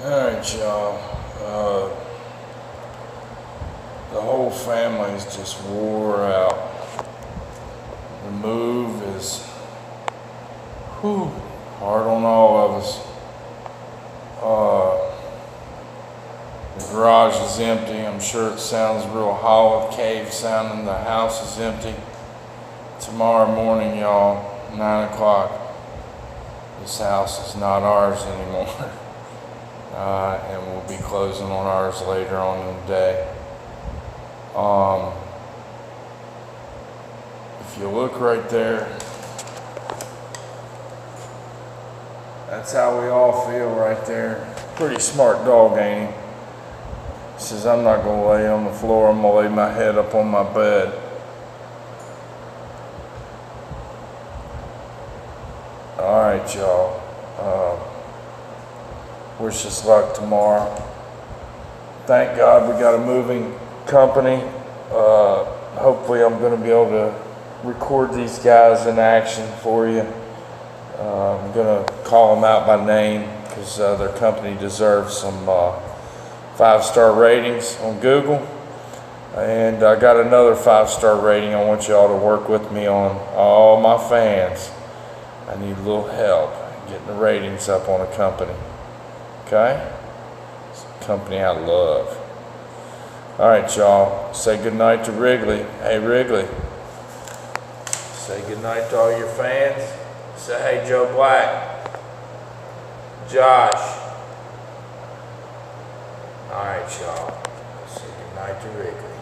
Alright, y'all. The whole family's just wore out. The move is hard on all of us. The garage is empty. I'm sure it sounds real hollow, cave sounding. The house is empty. Tomorrow morning, y'all, 9 o'clock, this house is not ours anymore. And we'll be closing on ours later on in the day. If you look right there, that's how we all feel right there. Pretty smart dog, ain't he? He says, I'm not gonna lay on the floor, I'm gonna lay my head up on my bed. Alright, y'all. Wish us luck tomorrow. Thank God we got a moving company. Hopefully I'm going to be able to record these guys in action for you. I'm going to call them out by name because their company deserves some 5-star ratings on Google. And I got another 5-star rating I want y'all to work with me on. All my fans, I need a little help getting the ratings up on a company. Okay? It's a company I love. Alright, y'all. Say goodnight to Wrigley. Hey, Wrigley. Say goodnight to all your fans. Say, hey, Joe Black. Josh. Alright, y'all. Say goodnight to Wrigley.